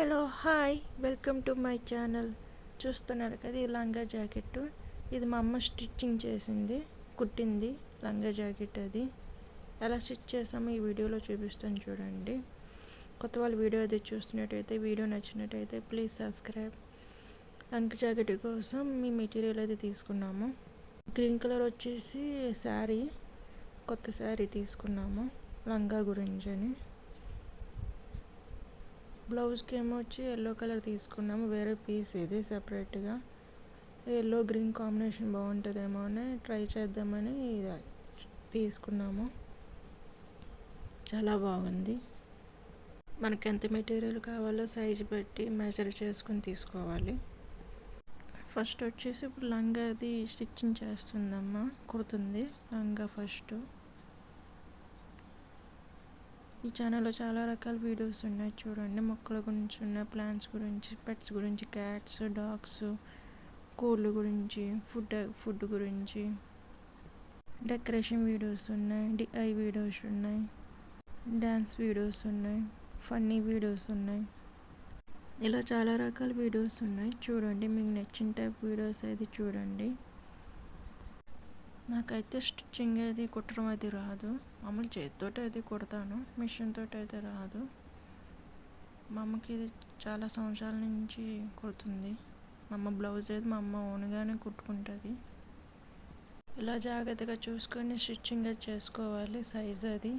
Hello hi welcome to my channel. చూస్తున్నారు కదా ఈ లంగా జాకెట్. ఇది మా అమ్మ స్టిచ్చింగ్ చేసింది, కుట్టింది లంగా జాకెట్. అది ఎలా స్టిచ్ చేసామో ఈ వీడియోలో చూపిస్తాను చూడండి. కొత్త వాళ్ళు వీడియో అది చూస్తున్నట్టయితే, వీడియో నచ్చినట్టయితే ప్లీజ్ సబ్స్క్రైబ్. లంగా జాకెట్ కోసం మీ మెటీరియల్ అది తీసుకున్నాము. గ్రీన్ కలర్ వచ్చేసి శారీ, కొత్త శారీ తీసుకున్నాము లంగా గురించి అని. బ్లౌజ్కి ఏమో వచ్చి ఎల్లో కలర్ తీసుకున్నాము, వేరే పీస్ ఇది సెపరేట్గా. ఎల్లో గ్రీన్ కాంబినేషన్ బాగుంటుందేమో అని ట్రై చేద్దామని తీసుకున్నాము. చాలా బాగుంది. మనకి ఎంత మెటీరియల్ కావాలో సైజు బట్టి మెజర్ చేసుకొని తీసుకోవాలి. ఫస్ట్ వచ్చేసి ఇప్పుడు లంగా అది స్టిచ్చింగ్ చేస్తుందమ్మా, కుడుతుంది లంగా ఫస్ట్. ఈ ఛానల్లో చాలా రకాల వీడియోస్ ఉన్నాయి చూడండి. మొక్కల గురించి ఉన్నాయి, ప్లాంట్స్ గురించి, పెట్స్ గురించి, క్యాట్స్, డాగ్స్, కోళ్ళు గురించి, ఫుడ్ గురించి, డెకరేషన్ వీడియోస్ ఉన్నాయి, డిఐ వీడియోస్ ఉన్నాయి, డ్యాన్స్ వీడియోస్ ఉన్నాయి, ఫన్నీ వీడియోస్ ఉన్నాయి. ఇలా చాలా రకాల వీడియోస్ ఉన్నాయి చూడండి. మీకు నచ్చిన టైప్ వీడియోస్ అయితే చూడండి. నాకైతే స్టిచ్చింగ్ అది కుట్టడం అది రాదు. మామూలు చేతితో అయితే కుడతాను, మిషన్ తోటి అయితే రాదు. మా అమ్మకి ఇది చాలా సంవత్సరాల నుంచి కుడుతుంది. మా అమ్మ బ్లౌజ్ అయితే మా అమ్మ ఓన్గానే కుట్టుకుంటుంది. ఇలా జాగ్రత్తగా చూసుకొని స్టిచ్చింగ్ అది చేసుకోవాలి, సైజ్ అది.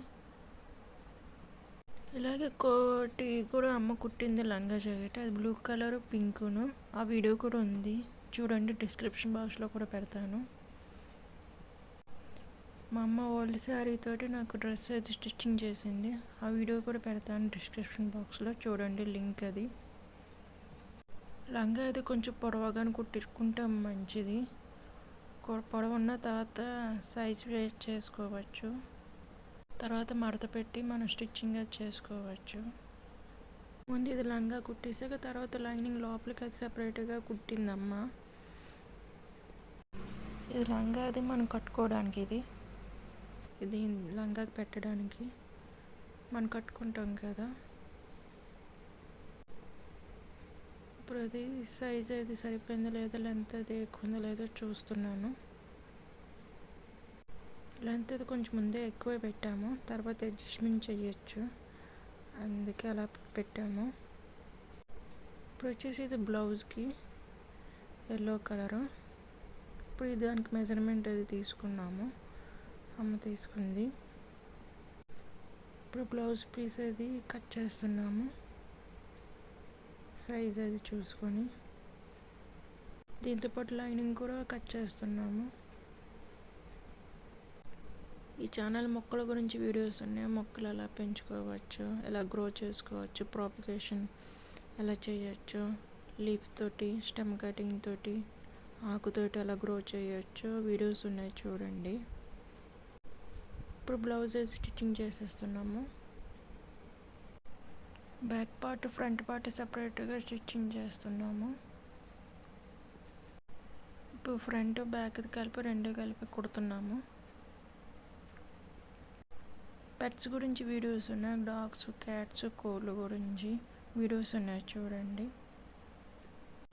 ఇలాగే కోటి కూడా అమ్మ కుట్టింది లంగా జాకెట్, అది బ్లూ కలర్ పింకును. ఆ వీడియో కూడా ఉంది చూడండి, డిస్క్రిప్షన్ బాక్స్లో కూడా పెడతాను. మా అమ్మ ఓల్డ్ శారీ తోటి నాకు డ్రెస్ అయితే స్టిచ్చింగ్ చేసింది, ఆ వీడియో కూడా పెడతాను డిస్క్రిప్షన్ బాక్స్లో చూడండి, లింక్ అది. లంగా అది కొంచెం పొడవగానే కుట్టుకుంటే మంచిది. పొడవున్న తర్వాత సైజ్ వేట్ చేసుకోవచ్చు, తర్వాత మడత పెట్టి మనం స్టిచ్చింగ్ అది చేసుకోవచ్చు. ముందు ఇది లంగా కుట్టేసాక తర్వాత లైనింగ్ లోపలికి అది సపరేట్గా కుట్టిందమ్మ. ఇది లంగా అది మనం కట్టుకోవడానికి, ఇది లంగాకి పెట్టడానికి మనం కట్టుకుంటాం కదా. ఇప్పుడు అది సైజ్ అది సరిపోయిందో లేదో, లెంత్ అది ఎక్కువ ఉందో లేదో చూస్తున్నాను. లెంత్ అది కొంచెం ముందే ఎక్కువ పెట్టాము, తర్వాత అడ్జస్ట్మెంట్ చేయొచ్చు, అందుకే అలా పెట్టాము. ఇప్పుడు వచ్చేసి ఇది బ్లౌజ్కి ఎల్లో కలరు. ఇప్పుడు దానికి మెజర్మెంట్ అది తీసుకున్నాము, అమ్మ తీసుకుంది. ఇప్పుడు బ్లౌజ్ పీస్ అది కట్ చేస్తున్నాము, సైజ్ అది చూసుకొని. దీంతోపాటు లైనింగ్ కూడా కట్ చేస్తున్నాము. ఈ ఛానల్ మొక్కల గురించి వీడియోస్ ఉన్నాయి, మొక్కలు ఎలా పెంచుకోవచ్చు, ఎలా గ్రో చేసుకోవచ్చు, ప్రాపగేషన్ ఎలా చేయొచ్చు, లీఫ్ తోటి, స్టెమ్ కటింగ్ తోటి, ఆకుతోటి ఎలా గ్రో చేయొచ్చు వీడియోస్ ఉన్నాయి చూడండి. ఇప్పుడు బ్లౌజ్ స్టిచ్చింగ్ చేసేస్తున్నాము. బ్యాక్ పార్ట్ ఫ్రంట్ పార్ట్ సపరేట్గా స్టిచ్చింగ్ చేస్తున్నాము. ఇప్పుడు ఫ్రంట్ బ్యాక్ కలిపి రెండు కలిపి కుడుతున్నాము. పెట్స్ గురించి వీడియోస్ ఉన్నాయి, డాగ్స్, క్యాట్స్, కోళ్ళు గురించి వీడియోస్ ఉన్నాయి చూడండి.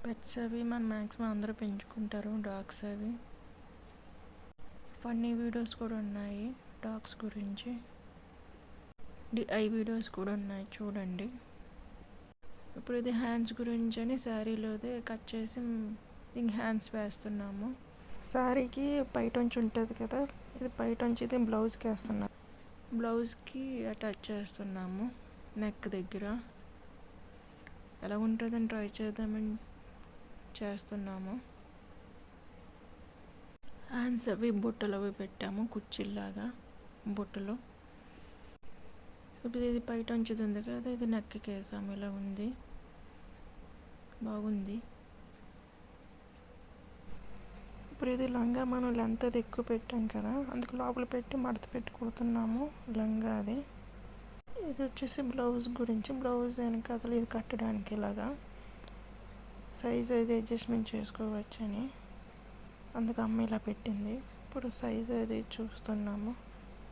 పెట్స్ అవి మనం మ్యాక్సిమం అందరూ పెంచుకుంటారు, డాగ్స్ అవి. ఫన్నీ వీడియోస్ కూడా ఉన్నాయి డాగ్స్ గురించి, డిఐ వీడియోస్ కూడా ఉన్నాయి చూడండి. ఇప్పుడు ఇది హ్యాండ్స్ గురించి అని శారీలోదే కట్ చేసి దీనికి హ్యాండ్స్ వేస్తున్నాము. శారీకి పైటొంచి ఉంటుంది కదా, ఇది పైటొంచి ఇది బ్లౌజ్కి వేస్తున్నాము. బ్లౌజ్కి అటాచ్ చేస్తున్నాము నెక్ దగ్గర. ఎలా ఉంటుందని ట్రై చేద్దామని చేస్తున్నాము. హ్యాండ్స్ అవి బుట్టలు అవి పెట్టాము, కుర్చీలాగా బుట్టలు. ఇప్పుడు ఇది బయట ఉంచుతుంది కదా, ఇది నెక్కి వేసాము, ఇలా ఉంది, బాగుంది. ఇప్పుడు ఇది లంగా మనం లెంత్ అది ఎక్కువ పెట్టాం కదా, అందుకు లోపల పెట్టి మడత పెట్టి కుడుతున్నాము లంగా అది. ఇది వచ్చేసి బ్లౌజ్ గురించి, బ్లౌజ్ వెనకాతలు ఇది కట్టడానికి ఇలాగా సైజ్ అది అడ్జస్ట్మెంట్ చేసుకోవచ్చని, అందుకు అమ్మ ఇలా పెట్టింది. ఇప్పుడు సైజ్ అది చూస్తున్నాము,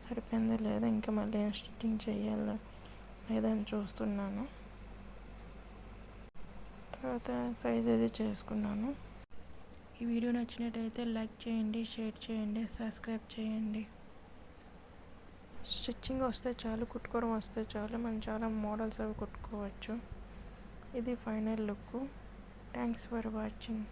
సరిపోయిందో లేదా, ఇంకా మళ్ళీ స్టిచ్చింగ్ చేయాలా లేదా అని చూస్తున్నాను. తర్వాత సైజ్ అది చేసుకున్నాను. ఈ వీడియో నచ్చినట్టయితే లైక్ చేయండి, షేర్ చేయండి, సబ్స్క్రైబ్ చేయండి. స్టిచ్చింగ్ వస్తే చాలు, కుట్టుకోవడం వస్తే చాలు, మనం చాలా మోడల్స్ అవి కుట్టుకోవచ్చు. ఇది final look. Thanks for watching.